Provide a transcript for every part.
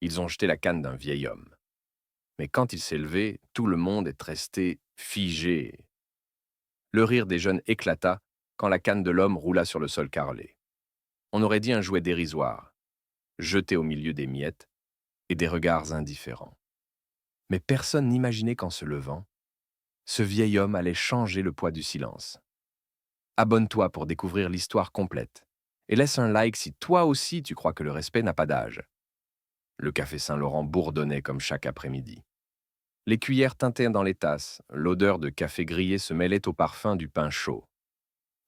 Ils ont jeté la canne d'un vieil homme. Mais quand il s'est levé, tout le monde est resté figé. Le rire des jeunes éclata quand la canne de l'homme roula sur le sol carrelé. On aurait dit un jouet dérisoire, jeté au milieu des miettes et des regards indifférents. Mais personne n'imaginait qu'en se levant, ce vieil homme allait changer le poids du silence. Abonne-toi pour découvrir l'histoire complète. Et laisse un like si toi aussi tu crois que le respect n'a pas d'âge. Le café Saint-Laurent bourdonnait comme chaque après-midi. Les cuillères tintaient dans les tasses, l'odeur de café grillé se mêlait au parfum du pain chaud.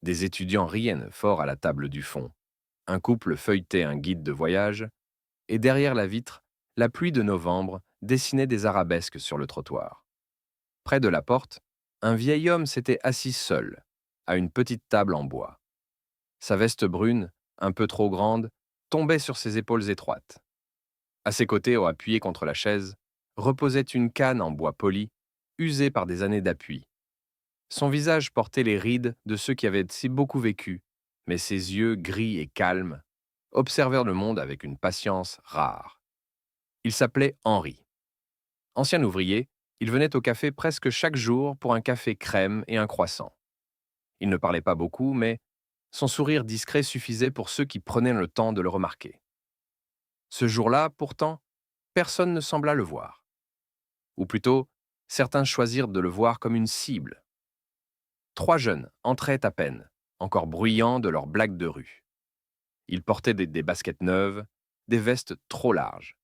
Des étudiants riaient fort à la table du fond. Un couple feuilletait un guide de voyage, et derrière la vitre, la pluie de novembre dessinait des arabesques sur le trottoir. Près de la porte, un vieil homme s'était assis seul, à une petite table en bois. Sa veste brune, un peu trop grande, tombait sur ses épaules étroites. À ses côtés, appuyé contre la chaise, reposait une canne en bois poli, usée par des années d'appui. Son visage portait les rides de ceux qui avaient si beaucoup vécu, mais ses yeux, gris et calmes, observèrent le monde avec une patience rare. Il s'appelait Henri. Ancien ouvrier, il venait au café presque chaque jour pour un café crème et un croissant. Il ne parlait pas beaucoup, mais son sourire discret suffisait pour ceux qui prenaient le temps de le remarquer. Ce jour-là, pourtant, personne ne sembla le voir. Ou plutôt, certains choisirent de le voir comme une cible. 3 jeunes entraient à peine, encore bruyants de leurs blagues de rue. Ils portaient des baskets neuves, des vestes trop larges,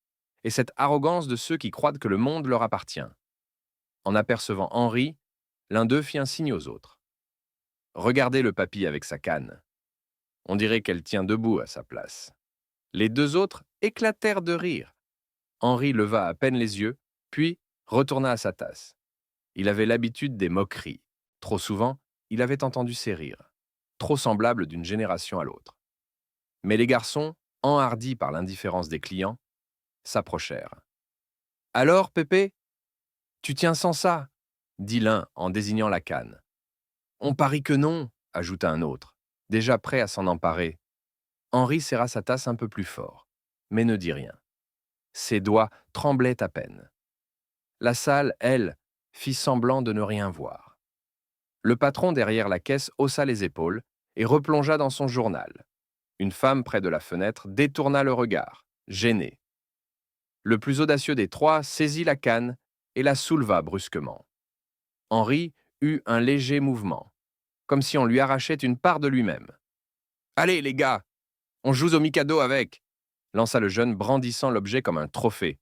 et cette arrogance de ceux qui croient que le monde leur appartient. En apercevant Henri, l'un d'eux fit un signe aux autres. Regardez le papy avec sa canne. On dirait qu'elle tient debout à sa place. Les 2 autres éclatèrent de rire. Henri leva à peine les yeux, puis retourna à sa tasse. Il avait l'habitude des moqueries. Trop souvent, il avait entendu ces rires, trop semblables d'une génération à l'autre. Mais les garçons, enhardis par l'indifférence des clients, s'approchèrent. Alors, Pépé, tu tiens sans ça, dit l'un en désignant la canne. On parie que non, ajouta un autre, déjà prêt à s'en emparer. Henri serra sa tasse un peu plus fort, mais ne dit rien. Ses doigts tremblaient à peine. La salle, elle, fit semblant de ne rien voir. Le patron derrière la caisse haussa les épaules et replongea dans son journal. Une femme près de la fenêtre détourna le regard, gênée. Le plus audacieux des 3 saisit la canne et la souleva brusquement. Henri eut un léger mouvement, comme si on lui arrachait une part de lui-même. « Allez, les gars, on joue au Mikado avec !» lança le jeune, brandissant l'objet comme un trophée.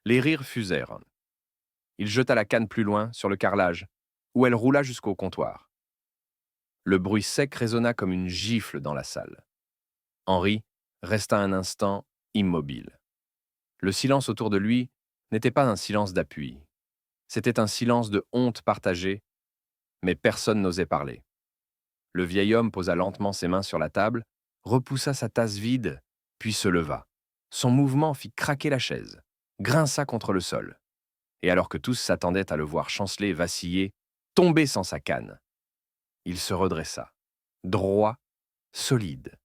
Les rires fusèrent. Il jeta la canne plus loin, sur le carrelage, où elle roula jusqu'au comptoir. Le bruit sec résonna comme une gifle dans la salle. Henri resta un instant immobile. Le silence autour de lui n'était pas un silence d'appui. C'était un silence de honte partagée, mais personne n'osait parler. Le vieil homme posa lentement ses mains sur la table, repoussa sa tasse vide, puis se leva. Son mouvement fit craquer la chaise, grinça contre le sol. Et alors que tous s'attendaient à le voir chanceler, vaciller, tomber sans sa canne, il se redressa, droit, solide,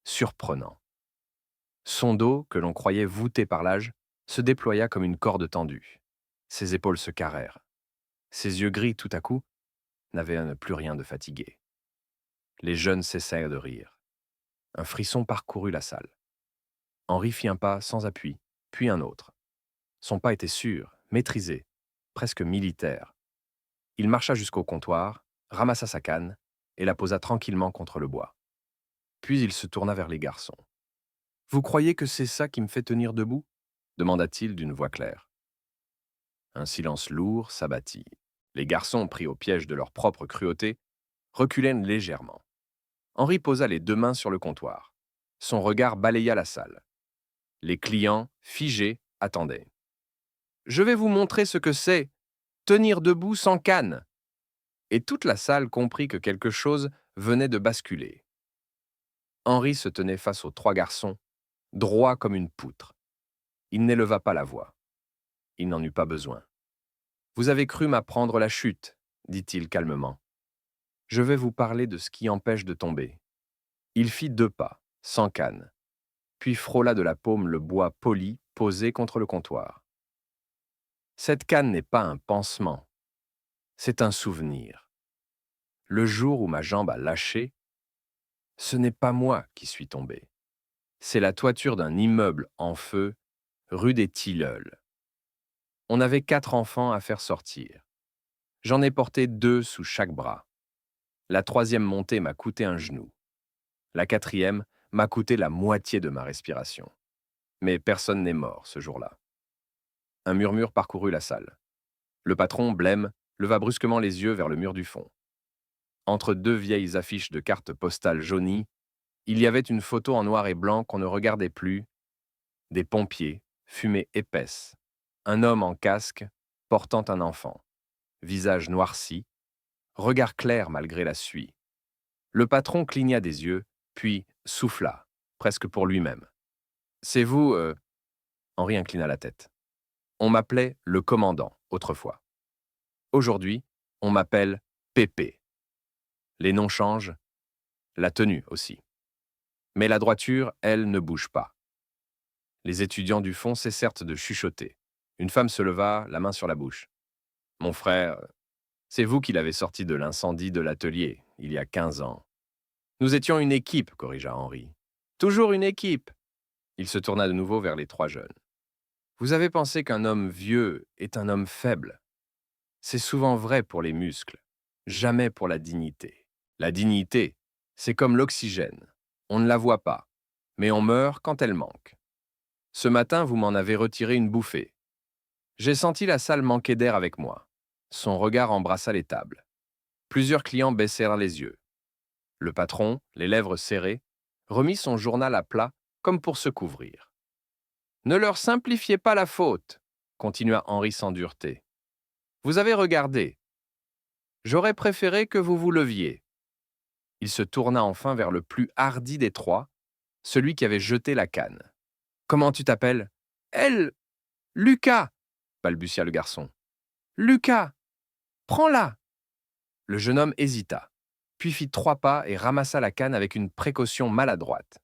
surprenant. Son dos, que l'on croyait voûté par l'âge, se déploya comme une corde tendue. Ses épaules se carrèrent. Ses yeux gris, tout à coup, n'avaient plus rien de fatigué. Les jeunes cessèrent de rire. Un frisson parcourut la salle. Henri fit un pas sans appui, puis un autre. Son pas était sûr, maîtrisé, presque militaire. Il marcha jusqu'au comptoir, ramassa sa canne et la posa tranquillement contre le bois. Puis il se tourna vers les garçons. « Vous croyez que c'est ça qui me fait tenir debout ?» demanda-t-il d'une voix claire. Un silence lourd s'abattit. Les garçons, pris au piège de leur propre cruauté, reculèrent légèrement. Henri posa les 2 mains sur le comptoir. Son regard balaya la salle. Les clients, figés, attendaient. « Je vais vous montrer ce que c'est, tenir debout sans canne !» Et toute la salle comprit que quelque chose venait de basculer. Henri se tenait face aux 3 garçons, droit comme une poutre. Il n'éleva pas la voix. Il n'en eut pas besoin. « Vous avez cru m'apprendre la chute, » dit-il calmement. « Je vais vous parler de ce qui empêche de tomber. » Il fit 2 pas, sans canne, puis frôla de la paume le bois poli posée contre le comptoir. Cette canne n'est pas un pansement, c'est un souvenir. Le jour où ma jambe a lâché, ce n'est pas moi qui suis tombé. C'est la toiture d'un immeuble en feu, rue des Tilleuls. On avait 4 enfants à faire sortir. J'en ai porté 2 sous chaque bras. La 3e montée m'a coûté un genou. La 4e m'a coûté la moitié de ma respiration. Mais personne n'est mort ce jour-là. Un murmure parcourut la salle. Le patron, blême, leva brusquement les yeux vers le mur du fond. Entre 2 vieilles affiches de cartes postales jaunies, il y avait une photo en noir et blanc qu'on ne regardait plus, des pompiers, fumée épaisse, un homme en casque, portant un enfant, visage noirci, regard clair malgré la suie. Le patron cligna des yeux, puis souffla, presque pour lui-même. « C'est vous, Henri inclina la tête. « On m'appelait le commandant, autrefois. Aujourd'hui, on m'appelle Pépé. Les noms changent, la tenue aussi. Mais la droiture, elle, ne bouge pas. » Les étudiants du fond cessèrent de chuchoter. Une femme se leva, la main sur la bouche. « Mon frère, c'est vous qui l'avez sorti de l'incendie de l'atelier, il y a 15 ans. » « Nous étions une équipe, corrigea Henri. « Toujours une équipe. » Il se tourna de nouveau vers les 3 jeunes. « Vous avez pensé qu'un homme vieux est un homme faible. C'est souvent vrai pour les muscles, jamais pour la dignité. La dignité, c'est comme l'oxygène. On ne la voit pas, mais on meurt quand elle manque. Ce matin, vous m'en avez retiré une bouffée. J'ai senti la salle manquer d'air avec moi. » Son regard embrassa les tables. Plusieurs clients baissèrent les yeux. Le patron, les lèvres serrées, remit son journal à plat comme pour se couvrir. « Ne leur simplifiez pas la faute, » continua Henri sans dureté. « Vous avez regardé. J'aurais préféré que vous vous leviez. » Il se tourna enfin vers le plus hardi des 3, celui qui avait jeté la canne. « Comment tu t'appelles ?»« Elle, Lucas !» balbutia le garçon. « Lucas, prends-la !» Le jeune homme hésita, puis fit 3 pas et ramassa la canne avec une précaution maladroite,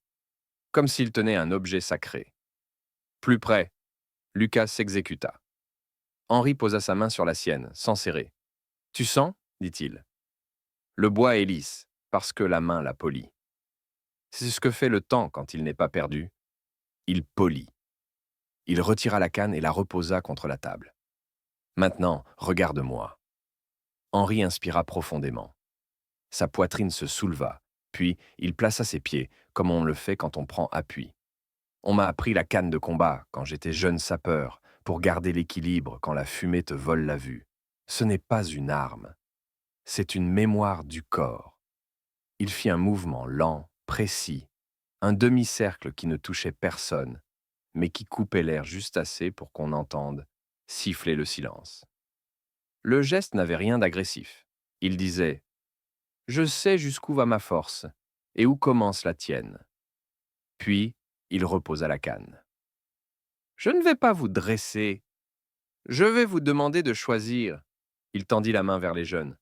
comme s'il tenait un objet sacré. Plus près, Lucas s'exécuta. Henri posa sa main sur la sienne, sans serrer. « Tu sens ?» dit-il. « Le bois est lisse, parce que la main l'a poli. C'est ce que fait le temps quand il n'est pas perdu. Il polit. » Il retira la canne et la reposa contre la table. « Maintenant, regarde-moi. » Henri inspira profondément. Sa poitrine se souleva, puis il plaça ses pieds, comme on le fait quand on prend appui. On m'a appris la canne de combat quand j'étais jeune sapeur, pour garder l'équilibre quand la fumée te vole la vue. Ce n'est pas une arme, c'est une mémoire du corps. Il fit un mouvement lent, précis, un demi-cercle qui ne touchait personne, mais qui coupait l'air juste assez pour qu'on entende siffler le silence. Le geste n'avait rien d'agressif. Il disait « Je sais jusqu'où va ma force et où commence la tienne. » Puis, il reposa la canne. « Je ne vais pas vous dresser. Je vais vous demander de choisir. » Il tendit la main vers les jeunes.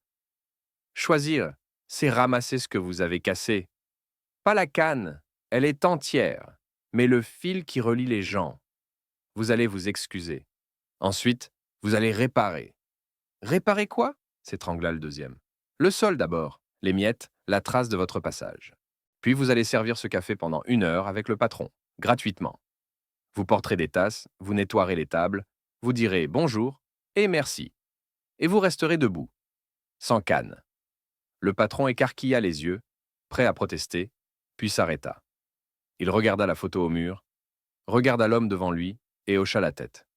« Choisir, c'est ramasser ce que vous avez cassé. Pas la canne, elle est entière, mais le fil qui relie les gens. Vous allez vous excuser. Ensuite, vous allez réparer. » « Réparer quoi ?» s'étrangla le deuxième. « Le sol d'abord, les miettes, la trace de votre passage. Puis vous allez servir ce café pendant 1 heure avec le patron, gratuitement. Vous porterez des tasses, vous nettoierez les tables, vous direz bonjour et merci. Et vous resterez debout, sans canne. » Le patron écarquilla les yeux, prêt à protester, puis s'arrêta. Il regarda la photo au mur, regarda l'homme devant lui et hocha la tête.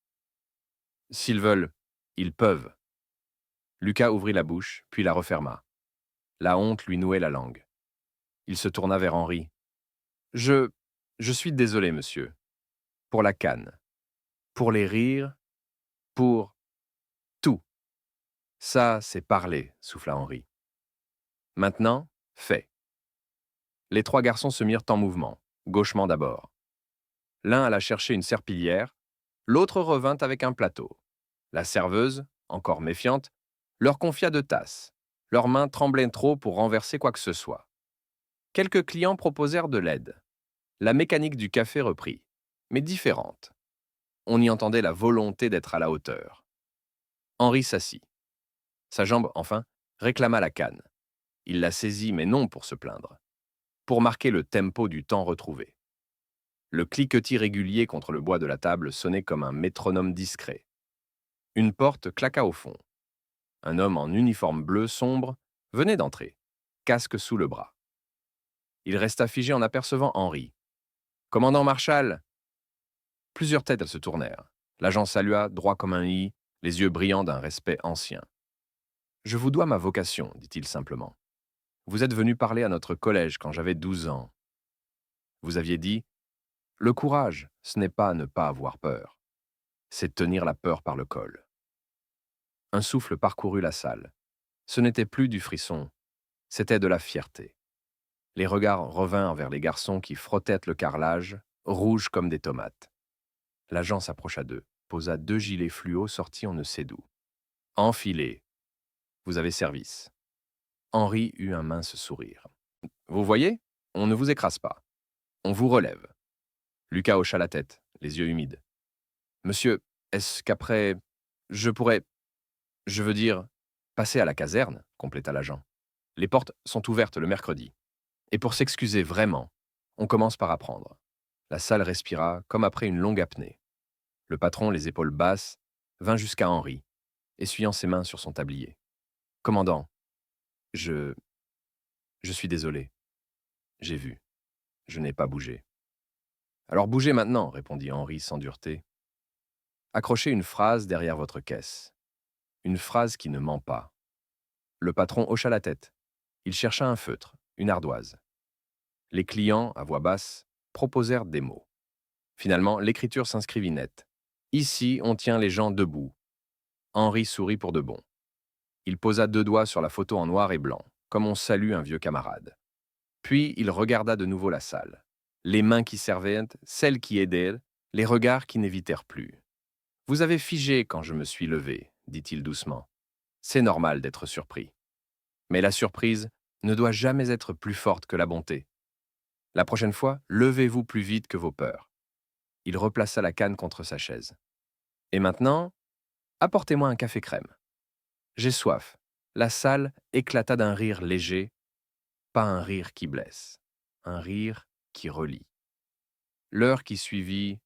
« S'ils veulent, ils peuvent. » Lucas ouvrit la bouche, puis la referma. La honte lui nouait la langue. Il se tourna vers Henri. « Je suis désolé, monsieur. Pour la canne. Pour les rires. Pour tout. » « Ça, c'est parler, » souffla Henri. « Maintenant, fais. » Les 3 garçons se mirent en mouvement, gauchement d'abord. L'un alla chercher une serpillière, l'autre revint avec un plateau. La serveuse, encore méfiante, leur confia 2 tasses. Leurs mains tremblaient trop pour renverser quoi que ce soit. Quelques clients proposèrent de l'aide. La mécanique du café reprit, mais différente. On y entendait la volonté d'être à la hauteur. Henri s'assit. Sa jambe, enfin, réclama la canne. Il la saisit, mais non pour se plaindre, pour marquer le tempo du temps retrouvé. Le cliquetis régulier contre le bois de la table sonnait comme un métronome discret. Une porte claqua au fond. Un homme en uniforme bleu sombre venait d'entrer, casque sous le bras. Il resta figé en apercevant Henri. « Commandant Marshall !» Plusieurs têtes se tournèrent. L'agent salua, droit comme un i, les yeux brillants d'un respect ancien. « Je vous dois ma vocation, dit-il simplement. Vous êtes venu parler à notre collège quand j'avais 12 ans. Vous aviez dit, le courage, ce n'est pas ne pas avoir peur, c'est tenir la peur par le col. » Un souffle parcourut la salle. Ce n'était plus du frisson, c'était de la fierté. Les regards revinrent vers les garçons qui frottaient le carrelage, rouges comme des tomates. L'agent s'approcha d'eux, posa 2 gilets fluo sortis on ne sait d'où. « Enfilez. Vous avez service. » Henri eut un mince sourire. « Vous voyez, on ne vous écrase pas. On vous relève. » Lucas hocha la tête, les yeux humides. « Monsieur, est-ce qu'après, je pourrais, je veux dire, passer à la caserne ?» compléta l'agent. « Les portes sont ouvertes le mercredi. Et pour s'excuser vraiment, on commence par apprendre. » La salle respira comme après une longue apnée. Le patron, les épaules basses, vint jusqu'à Henri, essuyant ses mains sur son tablier. « Commandant, je suis désolé. J'ai vu. Je n'ai pas bougé. » « Alors bougez maintenant, répondit Henri sans dureté. Accrochez une phrase derrière votre caisse. Une phrase qui ne ment pas. Le patron hocha la tête. Il chercha un feutre, une ardoise. Les clients, à voix basse, proposèrent des mots. Finalement, l'écriture s'inscrivit nette. Ici, on tient les gens debout. Henri sourit pour de bon. Il posa 2 doigts sur la photo en noir et blanc, comme on salue un vieux camarade. Puis il regarda de nouveau la salle. Les mains qui servaient, celles qui aidaient, les regards qui n'évitèrent plus. « Vous avez figé quand je me suis levé, » dit-il doucement. « C'est normal d'être surpris. Mais la surprise ne doit jamais être plus forte que la bonté. La prochaine fois, levez-vous plus vite que vos peurs. » Il replaça la canne contre sa chaise. « Et maintenant, apportez-moi un café crème. J'ai soif. » La salle éclata d'un rire léger, pas un rire qui blesse, un rire qui relie. L'heure qui suivit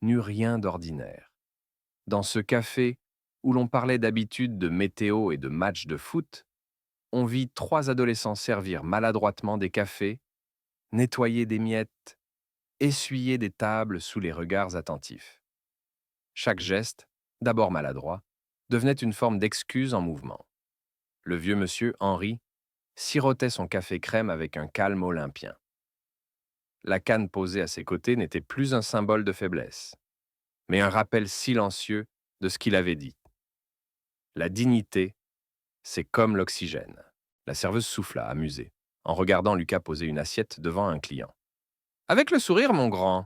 n'eut rien d'ordinaire. Dans ce café, où l'on parlait d'habitude de météo et de matchs de foot, on vit 3 adolescents servir maladroitement des cafés, nettoyer des miettes, essuyer des tables sous les regards attentifs. Chaque geste, d'abord maladroit, devenait une forme d'excuse en mouvement. Le vieux monsieur, Henri, sirotait son café crème avec un calme olympien. La canne posée à ses côtés n'était plus un symbole de faiblesse, mais un rappel silencieux de ce qu'il avait dit. La dignité, c'est comme l'oxygène. La serveuse souffla, amusée, en regardant Lucas poser une assiette devant un client. « Avec le sourire, mon grand !»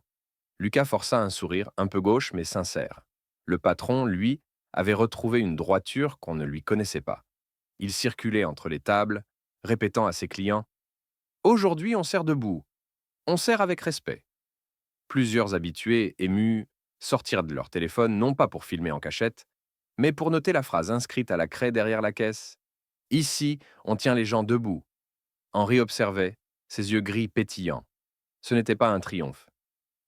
Lucas força un sourire, un peu gauche mais sincère. Le patron, lui, avait retrouvé une droiture qu'on ne lui connaissait pas. Il circulait entre les tables, répétant à ses clients « Aujourd'hui, on sert debout. On sert avec respect. » Plusieurs habitués, émus, sortirent de leur téléphone non pas pour filmer en cachette, mais pour noter la phrase inscrite à la craie derrière la caisse. « Ici, on tient les gens debout. » Henri observait, ses yeux gris pétillants. Ce n'était pas un triomphe.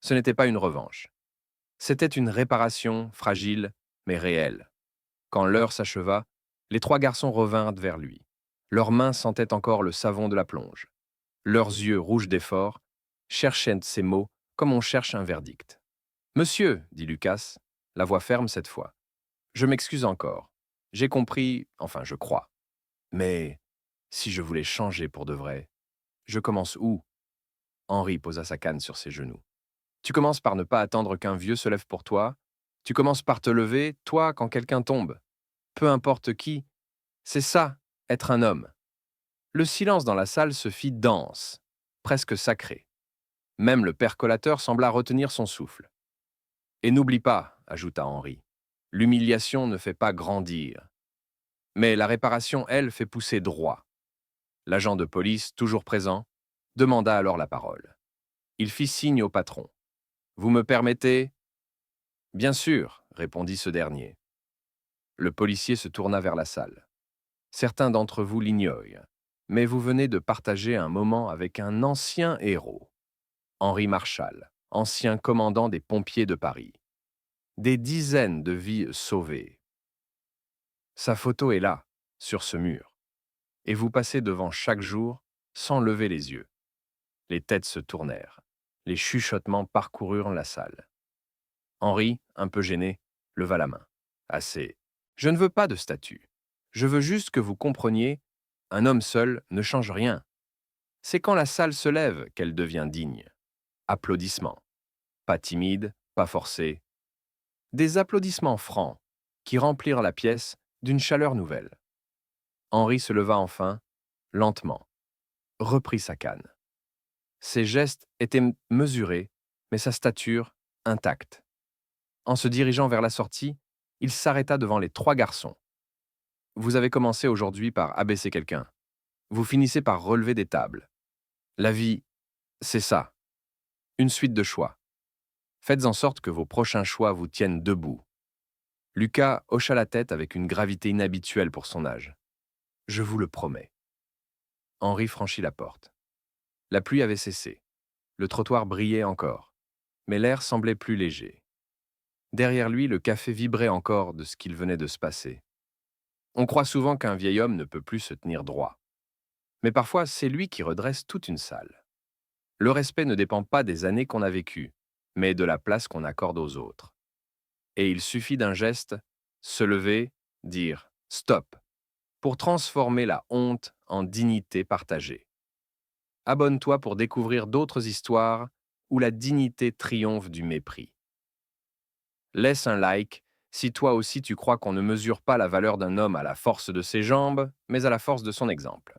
Ce n'était pas une revanche. C'était une réparation fragile, mais réelle. Quand l'heure s'acheva, les 3 garçons revinrent vers lui. Leurs mains sentaient encore le savon de la plonge. Leurs yeux, rouges d'effort, cherchaient ces mots comme on cherche un verdict. « Monsieur, » dit Lucas, la voix ferme cette fois, « je m'excuse encore. J'ai compris, enfin je crois. Mais si je voulais changer pour de vrai, je commence où ?» Henri posa sa canne sur ses genoux. « Tu commences par ne pas attendre qu'un vieux se lève pour toi. Tu commences par te lever, toi, quand quelqu'un tombe. Peu importe qui. C'est ça, être un homme. » Le silence dans la salle se fit dense, presque sacré. Même le percolateur sembla retenir son souffle. « Et n'oublie pas, » ajouta Henri, « l'humiliation ne fait pas grandir. Mais la réparation, elle, fait pousser droit. » L'agent de police, toujours présent, demanda alors la parole. Il fit signe au patron. « Vous me permettez ?» Bien sûr, répondit ce dernier. Le policier se tourna vers la salle. Certains d'entre vous l'ignorent, mais vous venez de partager un moment avec un ancien héros, Henri Marshall, ancien commandant des pompiers de Paris. Des dizaines de vies sauvées. Sa photo est là, sur ce mur, et vous passez devant chaque jour sans lever les yeux. Les têtes se tournèrent. Les chuchotements parcoururent la salle. Henri, un peu gêné, leva la main. Assez. Je ne veux pas de statue. Je veux juste que vous compreniez, un homme seul ne change rien. C'est quand la salle se lève qu'elle devient digne. Applaudissements. Pas timides, pas forcés. Des applaudissements francs qui remplirent la pièce d'une chaleur nouvelle. Henri se leva enfin, lentement, reprit sa canne. Ses gestes étaient mesurés, mais sa stature intacte. En se dirigeant vers la sortie, il s'arrêta devant les 3 garçons. Vous avez commencé aujourd'hui par abaisser quelqu'un. Vous finissez par relever des tables. La vie, c'est ça. Une suite de choix. Faites en sorte que vos prochains choix vous tiennent debout. Lucas hocha la tête avec une gravité inhabituelle pour son âge. Je vous le promets. Henri franchit la porte. La pluie avait cessé. Le trottoir brillait encore, mais l'air semblait plus léger. Derrière lui, le café vibrait encore de ce qu'il venait de se passer. On croit souvent qu'un vieil homme ne peut plus se tenir droit. Mais parfois, c'est lui qui redresse toute une salle. Le respect ne dépend pas des années qu'on a vécues, mais de la place qu'on accorde aux autres. Et il suffit d'un geste, se lever, dire « stop » pour transformer la honte en dignité partagée. Abonne-toi pour découvrir d'autres histoires où la dignité triomphe du mépris. Laisse un like si toi aussi tu crois qu'on ne mesure pas la valeur d'un homme à la force de ses jambes, mais à la force de son exemple.